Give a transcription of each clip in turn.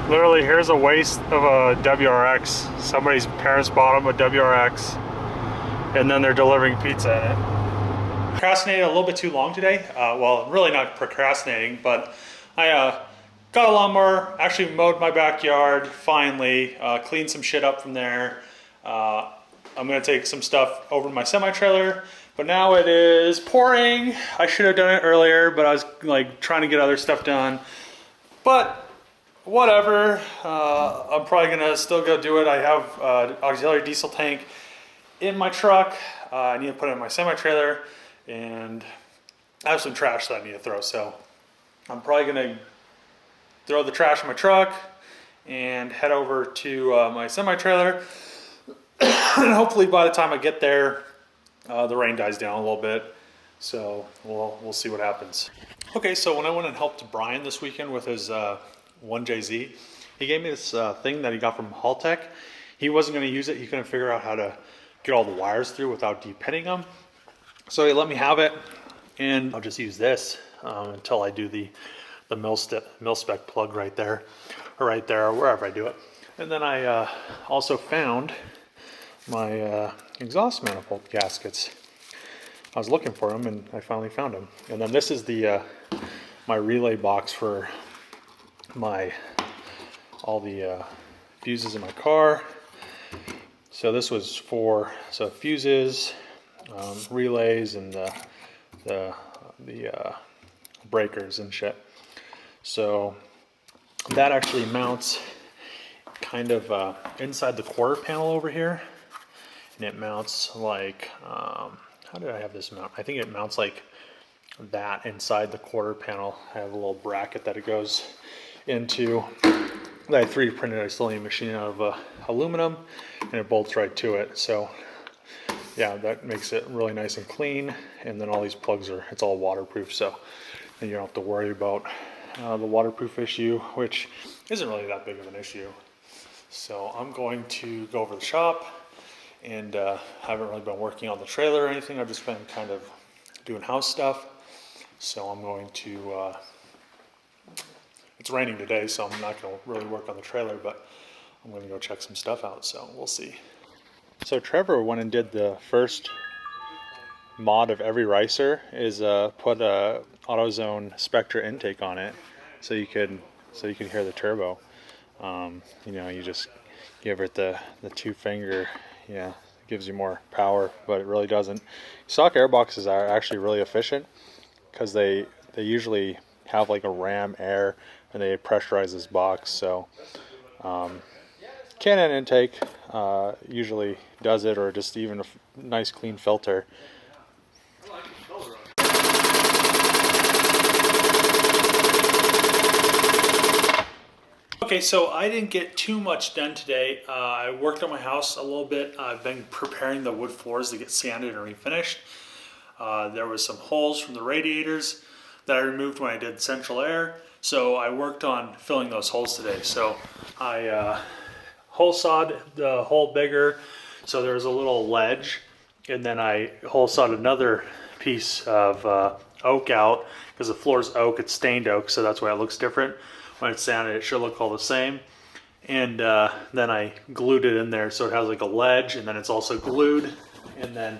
Literally, here's a waste of a WRX. Somebody's parents bought them a WRX, and then they're delivering pizza in it. Procrastinated a little bit too long today. Well, really not procrastinating, but I got a lawnmower, actually mowed my backyard, finally, cleaned some shit up from there. I'm gonna take some stuff over to my semi-trailer, but now it is pouring. I should have done it earlier, but I was like trying to get other stuff done. But whatever, I'm probably gonna still go do it. I have auxiliary diesel tank in my truck. I need to put it in my semi-trailer, and I have some trash that I need to throw. So I'm probably gonna throw the trash in my truck and head over to my semi-trailer. And hopefully by the time I get there, the rain dies down a little bit. So we'll see what happens. Okay, so when I went and helped Brian this weekend with his 1JZ, he gave me this thing that he got from Haltech. He wasn't going to use it. He couldn't figure out how to get all the wires through without depinning them. So he let me have it, and I'll just use this until I do the mil-spec plug right there, or wherever I do it. And then I also found my exhaust manifold gaskets. I was looking for them, and I finally found them. And then this is the my relay box for all the fuses in my car. So this was for fuses, relays, and the breakers and shit. So that actually mounts kind of inside the quarter panel over here, and it mounts like how did I have this mount? I think it mounts like that inside the quarter panel. I have a little bracket that it goes into that I 3D printed. I still need to machine out of aluminum, and it bolts right to it. So yeah, that makes it really nice and clean. And then all these plugs it's all waterproof, so then you don't have to worry about the waterproof issue, which isn't really that big of an issue. So I'm going to go over the shop, and haven't really been working on the trailer or anything. I've just been kind of doing house stuff. So I'm going to, it's raining today, so I'm not going to really work on the trailer, but I'm going to go check some stuff out, so we'll see. So Trevor went and did the first mod of every ricer, is put a AutoZone Spectra intake on it, so you can hear the turbo. You know, you just give it the 2-finger. Yeah, it gives you more power, but it really doesn't. Stock airboxes are actually really efficient because they usually have like a ram air, and they pressurize this box. So Can-Am intake usually does it, or just even a nice clean filter. Okay, so I didn't get too much done today. I worked on my house a little bit. I've been preparing the wood floors to get sanded and refinished. There was some holes from the radiators that I removed when I did central air. So I worked on filling those holes today. So I hole sawed the hole bigger, so there was a little ledge, and then I hole sawed another piece of oak out, because the floor's oak, it's stained oak, so that's why it looks different. When it's sanded, it should look all the same. And then I glued it in there so it has like a ledge, and then it's also glued, and then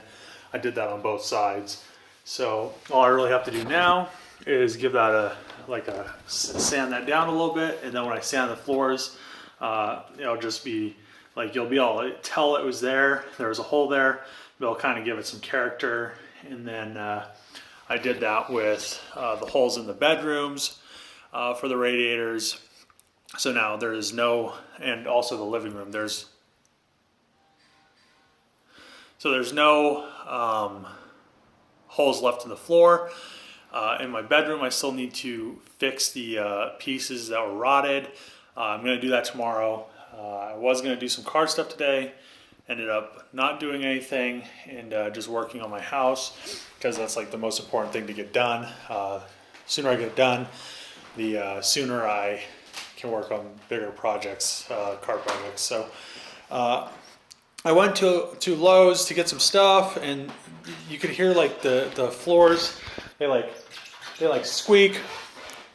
I did that on both sides. So all I really have to do now is give that sand that down a little bit, and then when I sand the floors, it'll just be like, you'll be able to tell it was there. There was a hole there, but it'll kind of give it some character. And then I did that with the holes in the bedrooms for the radiators. So now there is no, and also the living room, there's no holes left in the floor. In my bedroom, I still need to fix the pieces that were rotted. I'm going to do that tomorrow. I was going to do some car stuff today. Ended up not doing anything, and just working on my house, because that's like the most important thing to get done. Sooner I get it done, the sooner I can work on bigger projects, car projects. So I went to Lowe's to get some stuff, and you could hear like the floors, they like squeak.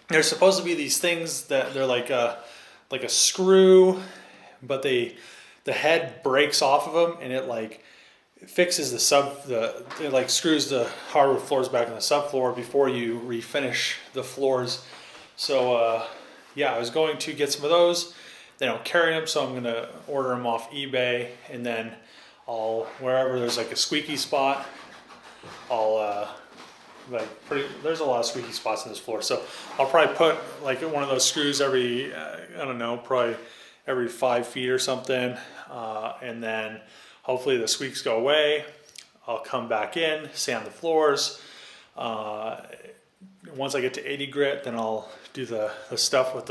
There's supposed to be these things that they're like like a screw, but the head breaks off of them, and it like fixes it like screws the hardwood floors back in the subfloor before you refinish the floors. So yeah, I was going to get some of those. They don't carry them, so I'm gonna order them off eBay, and then wherever there's like a squeaky spot, I'll there's a lot of squeaky spots in this floor, so I'll probably put like one of those screws every I don't know, probably every 5 feet or something, and then hopefully the squeaks go away. I'll come back in, sand the floors. Once I get to 80 grit, then I'll do the stuff with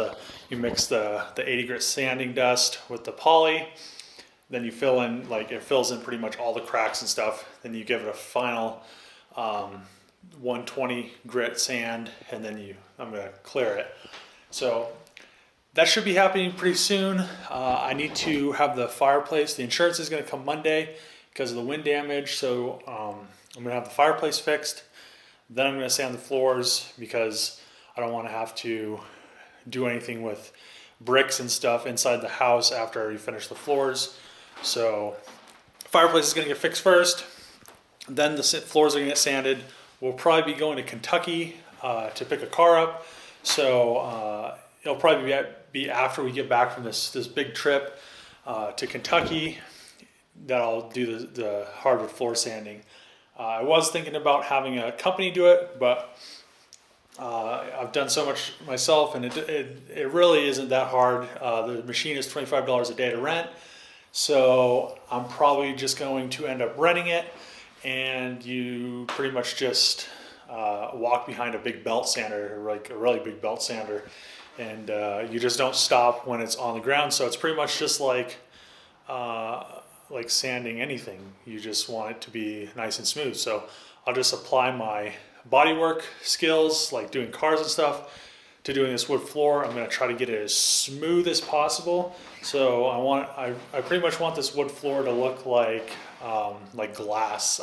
you mix the 80 grit sanding dust with the poly. Then you fill in, like it fills in pretty much all the cracks and stuff. Then you give it a final 120 grit sand, and then I'm gonna clear it. So that should be happening pretty soon. I need to have the fireplace. The insurance is gonna come Monday because of the wind damage. So I'm gonna have the fireplace fixed. Then I'm gonna sand the floors because I don't wanna have to do anything with bricks and stuff inside the house after I finish the floors. So fireplace is gonna get fixed first. Then the floors are gonna get sanded. We'll probably be going to Kentucky to pick a car up. So it'll probably be after we get back from this big trip to Kentucky that I'll do the hardwood floor sanding. I was thinking about having a company do it, but I've done so much myself, and it really isn't that hard. The machine is $25 a day to rent, so I'm probably just going to end up renting it, and you pretty much just walk behind a big belt sander, like a really big belt sander, and you just don't stop when it's on the ground. So it's pretty much just like sanding anything. You just want it to be nice and smooth. So I'll just apply my bodywork skills, like doing cars and stuff, to doing this wood floor. I'm going to try to get it as smooth as possible. So I pretty much want this wood floor to look like glass.